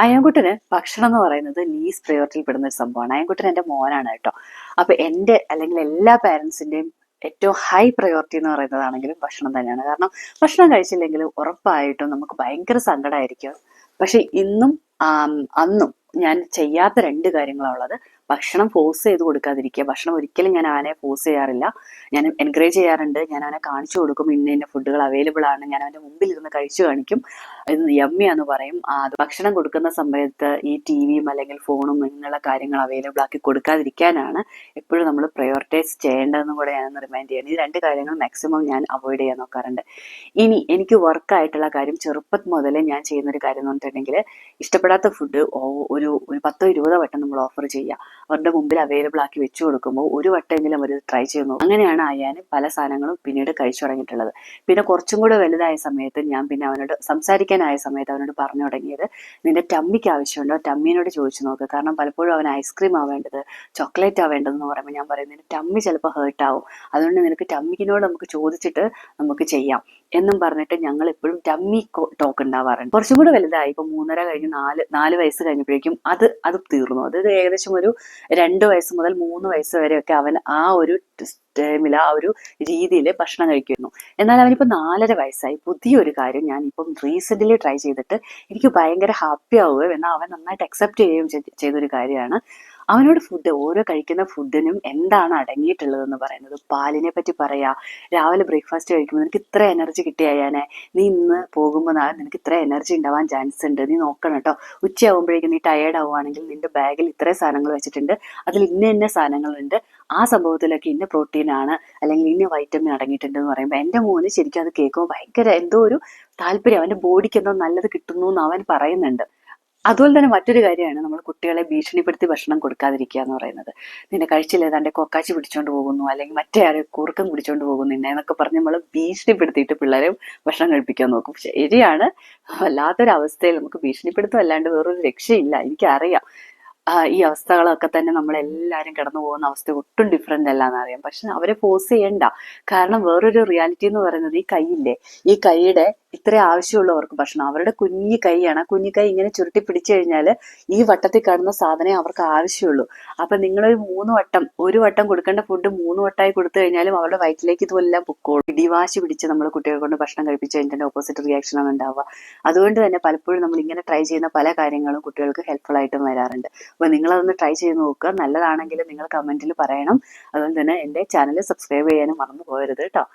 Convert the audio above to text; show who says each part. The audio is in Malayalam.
Speaker 1: അയൻകുട്ടന് ഭക്ഷണം എന്ന് പറയുന്നത് ലീസ്റ്റ് പ്രയോറിറ്റിയിൽ പെടുന്ന ഒരു സംഭവമാണ്. അയൻകുട്ടൻ എൻ്റെ മോനാണ് കേട്ടോ. അപ്പൊ എൻ്റെ അല്ലെങ്കിൽ എല്ലാ പാരൻസിന്റെയും ഏറ്റവും ഹൈ പ്രയോറിറ്റി എന്ന് പറയുന്നതാണെങ്കിലും ഭക്ഷണം തന്നെയാണ്. കാരണം ഭക്ഷണം കഴിച്ചില്ലെങ്കിൽ ഉറപ്പായിട്ടും നമുക്ക് ഭയങ്കര സങ്കടമായിരിക്കും. പക്ഷെ ഇന്നും അന്നും ഞാൻ ചെയ്യാത്ത രണ്ട് കാര്യങ്ങളാണ് ഉള്ളത്. ഭക്ഷണം ഫോഴ്സ് ചെയ്ത് കൊടുക്കാതിരിക്കുക. ഭക്ഷണം ഒരിക്കലും ഞാൻ അവനെ ഫോഴ്സ് ചെയ്യാറില്ല. ഞാൻ എൻകറേജ് ചെയ്യാറുണ്ട്. ഞാൻ അവനെ കാണിച്ചു കൊടുക്കും, ഇന്ന ഇന്ന ഫുഡുകൾ അവൈലബിൾ ആണ്. ഞാൻ അവൻ്റെ മുമ്പിൽ ഇരുന്ന് കഴിച്ചു കാണിക്കും. ഇത് യമ്മിയാന്ന് പറയും. അത് ഭക്ഷണം കൊടുക്കുന്ന സമയത്ത് ഈ ടിവിയും അല്ലെങ്കിൽ ഫോണും ഇങ്ങനെയുള്ള കാര്യങ്ങൾ അവൈലബിൾ ആക്കി കൊടുക്കാതിരിക്കാനാണ് എപ്പോഴും നമ്മൾ പ്രയോറിറ്റൈസ് ചെയ്യേണ്ടതെന്നും കൂടെ ഞാനൊന്ന് റിമൈൻഡ് ചെയ്യണം. ഈ രണ്ട് കാര്യങ്ങൾ മാക്സിമം ഞാൻ അവോയ്ഡ് ചെയ്യാൻ നോക്കാറുണ്ട്. ഇനി എനിക്ക് വർക്കായിട്ടുള്ള കാര്യം ചെറുപ്പം മുതലേ ഞാൻ ചെയ്യുന്നൊരു കാര്യം എന്ന് പറഞ്ഞിട്ടുണ്ടെങ്കിൽ, ഇഷ്ടപ്പെടാത്ത ഫുഡ് ഒരു 10-20 വട്ടം നമ്മൾ ഓഫർ ചെയ്യുക. അവരുടെ മുമ്പിൽ അവൈലബിൾ ആക്കി വെച്ചു കൊടുക്കുമ്പോൾ ഒരു വട്ടമെങ്കിലും അവർ ട്രൈ ചെയ്ത് നോക്കും. അങ്ങനെയാണ് അയാൻ പല സാധനങ്ങളും പിന്നീട് കഴിച്ചു തുടങ്ങിയിട്ടുള്ളത്. പിന്നെ കുറച്ചും കൂടെ വലുതായ സമയത്ത് ഞാൻ പിന്നെ അവനോട് സംസാരിക്കാനായ സമയത്ത് അവനോട് പറഞ്ഞു തുടങ്ങിയത്, നിന്റെ ടമ്മിക്ക് ആവശ്യമുണ്ടോ, ടമ്മീനോട് ചോദിച്ചു നോക്ക്. കാരണം പലപ്പോഴും അവൻ ഐസ്ക്രീം ആവേണ്ടത്, ചോക്ലേറ്റ് ആവേണ്ടതെന്ന് പറയുമ്പോൾ ഞാൻ പറയും, നിന്റെ ടമ്മി ചിലപ്പോൾ ഹേർട്ട് ആവും, അതുകൊണ്ട് നിനക്ക് ടമ്മിക്കിനോട് നമുക്ക് ചോദിച്ചിട്ട് നമുക്ക് ചെയ്യാം എന്നും പറഞ്ഞിട്ട് ഞങ്ങൾ എപ്പോഴും ടമ്മി ടോക്ക് ഉണ്ടാവാറുണ്ട്. കുറച്ചും കൂടെ വലുതായി, ഇപ്പൊ 3.5 കഴിഞ്ഞ് 4 വയസ്സ് കഴിഞ്ഞപ്പോഴേക്കും അത് തീർന്നു. അത് ഏകദേശം ഒരു 2 വയസ്സ് മുതൽ 3 വയസ്സ് വരെയൊക്കെ അവൻ ആ ഒരു ടൈമിൽ ആ ഒരു രീതിയിൽ ഭക്ഷണം കഴിക്കുന്നു. എന്നാൽ അവനിപ്പോൾ 4.5 വയസ്സായി. പുതിയൊരു കാര്യം ഞാൻ ഇപ്പം റീസെന്റ്ലി ട്രൈ ചെയ്തിട്ട് എനിക്ക് ഭയങ്കര ഹാപ്പി ആവുകയും എന്നാൽ അവൻ നന്നായിട്ട് അക്സെപ്റ്റ് ചെയ്യുകയും ചെയ്തൊരു കാര്യമാണ്. അവനോട് ഓരോ കഴിക്കുന്ന ഫുഡിനും എന്താണ് അടങ്ങിയിട്ടുള്ളതെന്ന് പറയുന്നത്. പാലിനെ പറ്റി പറയാ, രാവിലെ ബ്രേക്ക്ഫാസ്റ്റ് കഴിക്കുമ്പോൾ നിനക്ക് ഇത്ര എനർജി കിട്ടിയായാനെ, നീ ഇന്ന് പോകുമ്പോൾ നിനക്ക് ഇത്ര എനർജി ഉണ്ടാവാൻ ചാൻസ് ഉണ്ട്, നീ നോക്കണം കേട്ടോ. ഉച്ചയാകുമ്പോഴേക്കും നീ ടയേർഡ് ആവുകയാണെങ്കിൽ നിന്റെ ബാഗിൽ ഇത്രയും സാധനങ്ങൾ വെച്ചിട്ടുണ്ട്, അതിൽ ഇന്ന സാധനങ്ങളുണ്ട്, ആ സംഭവത്തിലൊക്കെ ഇന്ന പ്രോട്ടീൻ ആണ് അല്ലെങ്കിൽ ഇന്ന വൈറ്റമിൻ അടങ്ങിയിട്ടുണ്ട് എന്ന് പറയുമ്പോൾ എൻ്റെ മോന് ശരിക്കും അത് കേൾക്കുമ്പോൾ ഭയങ്കര എന്തോ ഒരു താല്പര്യം, അവൻ്റെ ബോഡിക്ക് എന്തോ നല്ലത് കിട്ടുന്നു എന്ന് അവൻ പറയുന്നുണ്ട്. അതുപോലെ തന്നെ മറ്റൊരു കാര്യമാണ് നമ്മൾ കുട്ടികളെ ഭീഷണിപ്പെടുത്തി ഭക്ഷണം കൊടുക്കാതിരിക്കുക എന്ന് പറയുന്നത്. നിന്നെ കഴിച്ചില്ല, ഏതാണ്ട് കൊക്കാച്ചി പിടിച്ചോണ്ട് പോകുന്നു അല്ലെങ്കിൽ മറ്റേ ആരെ കുറുക്കം പിടിച്ചോണ്ട് പോകുന്നു എന്നൊക്കെ പറഞ്ഞ് നമ്മൾ ഭീഷണിപ്പെടുത്തിയിട്ട് പിള്ളേരെ ഭക്ഷണം കഴിപ്പിക്കാൻ നോക്കും. ശരിയാണ്, വല്ലാത്തൊരവസ്ഥയിൽ നമുക്ക് ഭീഷണിപ്പെടുത്തും അല്ലാണ്ട് വേറൊരു രക്ഷയില്ല. എനിക്കറിയാം ഈ അവസ്ഥകളൊക്കെ തന്നെ നമ്മളെല്ലാവരും കടന്നു പോകുന്ന അവസ്ഥ ഒട്ടും ഡിഫറെൻ്റ് അല്ല എന്നറിയാം. പക്ഷെ അവരെ ഫോഴ്സ് ചെയ്യണ്ട. കാരണം വേറൊരു റിയാലിറ്റി എന്ന് പറയുന്നത്, ഈ കൈയില്ലേ, ഈ കൈയുടെ ഇത്ര ആവശ്യമുള്ളവർക്ക് ഭക്ഷണം, അവരുടെ കുഞ്ഞു കൈയാണ്. ആ കുഞ്ഞു കൈ ഇങ്ങനെ ചുരുട്ടി പിടിച്ചു കഴിഞ്ഞാൽ ഈ വട്ടത്തിൽ കാണുന്ന സാധനമേ അവർക്ക് ആവശ്യമുള്ളൂ. അപ്പൊ നിങ്ങളൊരു 3 വട്ടം, ഒരു വട്ടം കൊടുക്കേണ്ട ഫുഡ് 3 വട്ടമായി കൊടുത്തു കഴിഞ്ഞാലും അവരുടെ വയറ്റിലേക്ക് ഇതുമെല്ലാം പൊക്കോളും. ഇടിവാശി പിടിച്ച് നമ്മൾ കുട്ടികളെ കൊണ്ട് ഭക്ഷണം കഴിപ്പിച്ച് കഴിഞ്ഞാൽ ഓപ്പോസിറ്റ് റിയാക്ഷൻ ആണ് ഉണ്ടാവുക. അതുകൊണ്ട് തന്നെ പലപ്പോഴും നമ്മൾ ഇങ്ങനെ ട്രൈ ചെയ്യുന്ന പല കാര്യങ്ങളും കുട്ടികൾക്ക് ഹെൽപ്ഫുൾ ആയിട്ടും വരാറുണ്ട്. അപ്പൊ നിങ്ങളതൊന്ന് ട്രൈ ചെയ്ത് നോക്കുക. നല്ലതാണെങ്കിൽ നിങ്ങൾ കമന്റിൽ പറയണം. അതുപോലെ തന്നെ എൻ്റെ ചാനൽ സബ്സ്ക്രൈബ് ചെയ്യാനും മറന്നു പോകരുത് കേട്ടോ.